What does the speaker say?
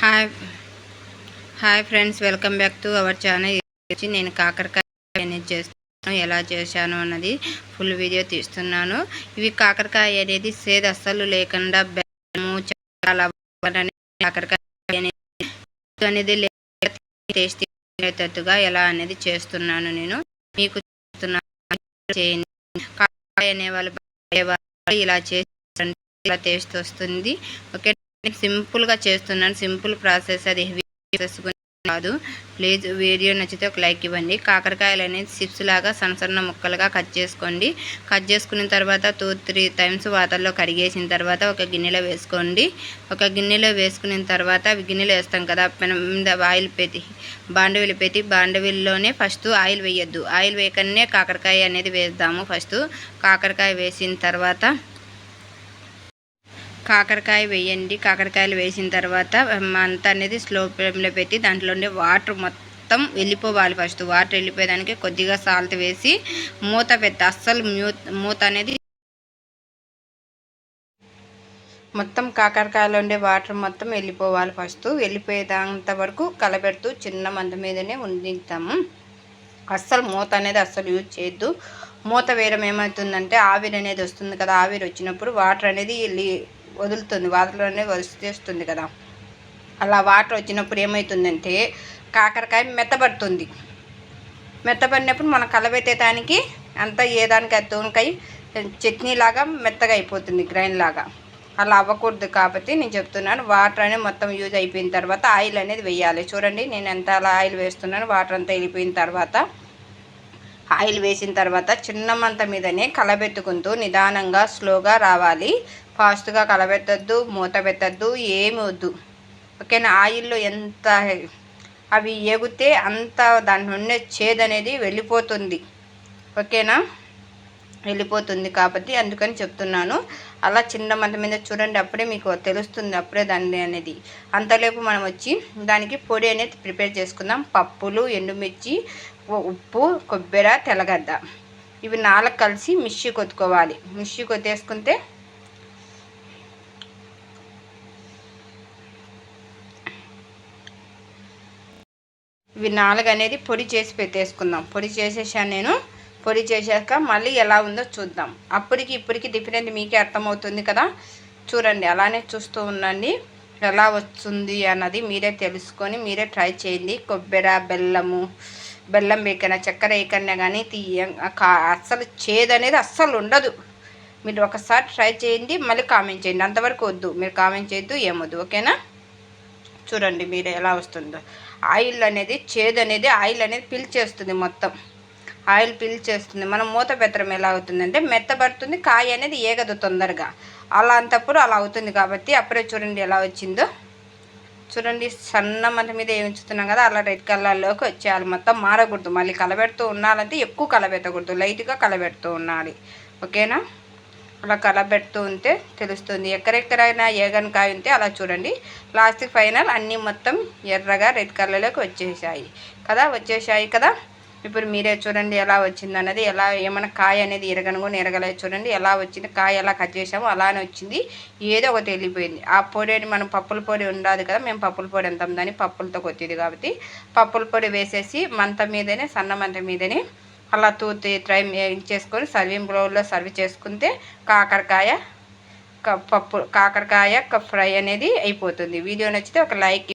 Hi hi friends, welcome back to our channel. నేను కాకరకాయ అనేది చేస్తాను, ఎలా చేశాను అన్నది ఫుల్ వీడియో తీస్తున్నాను. ఇవి కాకరకాయ అనేది సేద అస్సలు లేకుండా బెల్లము చాలా కాకరకాయ అనేది టేస్టీగా ఎలా అనేది చేస్తున్నాను. నేను మీకు చేయండి. కాకరకాయ అనేవాళ్ళు ఇలా చేసి ఇలా టేస్ట్ వస్తుంది. ఓకే, సింపుల్గా చేస్తున్నాను. సింపుల్ ప్రాసెస్, అది హెవీ కాదు. ప్లీజ్ వీడియో నచ్చితే ఒక లైక్ ఇవ్వండి. కాకరకాయలు అనేది చిప్స్ లాగా సన్న ముక్కలుగా కట్ చేసుకోండి. కట్ చేసుకున్న తర్వాత 2-3 టైమ్స్ వాటర్లో కడిగేసిన తర్వాత ఒక గిన్నెలో వేసుకోండి. ఒక గిన్నెలో వేసుకున్న తర్వాత గిన్నెలో వేస్తాం కదా, మీద ఆయిల్ పెట్టి బాండవిల్లోనే ఫస్ట్ ఆయిల్ వేయద్దు. ఆయిల్ వేయకనే కాకరకాయ అనేది వేద్దాము. ఫస్ట్ కాకరకాయ వేసిన తర్వాత కాకరకాయ వేయండి. కాకరకాయలు వేసిన తర్వాత అంతా అనేది స్లో ఫ్లేమ్లో పెట్టి దాంట్లో ఉండే వాటర్ మొత్తం వెళ్ళిపోవాలి. ఫస్ట్ వాటర్ వెళ్ళిపోయేదానికి కొద్దిగా సాల్ట్ వేసి మూత పెట్టి అస్సలు మూత అనేది మొత్తం కాకరకాయలో ఉండే వాటర్ మొత్తం వెళ్ళిపోవాలి. ఫస్ట్ వెళ్ళిపోయేంత వరకు కలబెడుతూ చిన్న మంట మీదనే ఉండిస్తాము. అస్సలు మూత అనేది అస్సలు యూజ్ చేయొద్దు. మూత వేయడం ఏమవుతుందంటే ఆవిరి అనేది వస్తుంది కదా, ఆవిరి వచ్చినప్పుడు వాటర్ అనేది వదులుతుంది, వాటర్ అనేది వదిలేస్తుంది కదా. అలా వాటర్ వచ్చినప్పుడు ఏమవుతుందంటే కాకరకాయ మెత్తబడుతుంది. మెత్తబడినప్పుడు మనం కలబెట్టేదానికి అంతా ఏదానికి తోనకాయ చట్నీ లాగా మెత్తగా అయిపోతుంది, గ్రైండ్ లాగా. అలా అవ్వకూడదు కాబట్టి నేను చెప్తున్నాను. వాటర్ అనేది మొత్తం యూజ్ అయిపోయిన తర్వాత ఆయిల్ అనేది వేయాలి. చూడండి నేను ఎంత అలా ఆయిల్ వేస్తున్నాను. వాటర్ అంతా వెళ్ళిపోయిన తర్వాత ఆయిల్ వేసిన తర్వాత చిన్న మంట మీదనే కలబెట్టుకుంటూ నిదానంగా స్లోగా రావాలి. ఫాస్ట్గా కలబెట్టద్దు, మూత పెట్టద్దు, ఏమి వద్దు. ఓకేనా. ఆయిల్లో ఎంత అవి ఎగితే అంత దాంట్లో ఉండే చేదు అనేది వెళ్ళిపోతుంది. ఓకేనా, వెళ్ళిపోతుంది కాబట్టి అందుకని చెప్తున్నాను. అలా చిన్న మంట మీద చూడండి, అప్పుడే మీకు తెలుస్తుంది, అప్పుడే దాన్ని అనేది. అంతలోపు మనం వచ్చి దానికి పొడి అనేది ప్రిపేర్ చేసుకుందాం. పప్పులు, ఎండుమిర్చి, ఉప్పు, కొబ్బరి, తెల్లగడ్డ, ఇవి 4 కలిసి మిక్సీ కొట్టుకోవాలి. మిక్సీ కొట్టేసుకుంటే ఇవి 4 అనేది పొడి చేసి పెట్టేసుకుందాం. పొడి చేసేసాను నేను. పొడి చేశాక మళ్ళీ ఎలా ఉందో చూద్దాం. అప్పటికి ఇప్పటికి డిఫరెంట్ మీకే అర్థమవుతుంది కదా. చూడండి, అలానే చూస్తూ ఉండండి ఎలా వస్తుంది అన్నది. మీరే తెలుసుకొని మీరే ట్రై చేయండి. కొబ్బరి, బెల్లం వేయకన్నా, చక్కెర వేయకన్నా కానీ అస్సలు చేదు అనేది అస్సలు ఉండదు. మీరు ఒకసారి ట్రై చేయండి, మళ్ళీ కామెంట్ చేయండి. అంతవరకు వద్దు, మీరు కామెంట్ చేయొద్దు, ఏమొద్దు. ఓకేనా. చూడండి మీరు ఎలా వస్తుందో. ఆయిల్ అనేది చేదు అనేది ఆయిల్ అనేది పీల్చేస్తుంది, మొత్తం ఆయిల్ పీల్చేస్తుంది. మనం మూత పెట్టడం ఎలా అవుతుందంటే మెత్తబడుతుంది, కాయ అనేది ఏగదు తొందరగా. అలాంటప్పుడు అలా అవుతుంది కాబట్టి అప్పుడే చూడండి ఎలా వచ్చిందో. చూడండి, సన్న మంట మీద ఉంచుతున్నాం కదా, అలా రెడ్ కలర్లోకి వచ్చేయాలి. మొత్తం మారకూడదు. మళ్ళీ కలబెడుతూ ఉండాలంటే ఎక్కువ కలబెట్టకూడదు, లైట్గా కలబెడుతూ ఉండాలి. ఓకేనా. అలా కలబెడుతూ ఉంటే తెలుస్తుంది. ఎక్కడెక్కడైనా ఏగని కాయ ఉంటే అలా చూడండి. లాస్ట్ ఫైనల్ అన్నీ మొత్తం ఎర్రగా రెడ్ కలర్లోకి వచ్చేసాయి కదా. ఇప్పుడు మీరే చూడండి ఎలా వచ్చిందన్నది. ఎలా ఏమైనా కాయ అనేది ఎరగలేదు. చూడండి ఎలా వచ్చింది. కాయ ఎలా కట్ చేసామో అలానే వచ్చింది. ఏదో ఒకటి వెళ్ళిపోయింది. ఆ పొడి మనం పప్పుల పొడి ఉండదు కదా, మేము పప్పుల పొడి అంటాం దాన్ని, పప్పులతో కొత్తది కాబట్టి పప్పుల పొడి వేసేసి మంట మీదనే, సన్న మంట మీదనే అలా 2-3 టైం చేసుకొని సర్వింగ్ బౌల్లో సర్వ్ చేసుకుంటే కాకరకాయ ఫ్రై అనేది అయిపోతుంది. వీడియో నచ్చితే ఒక లైక్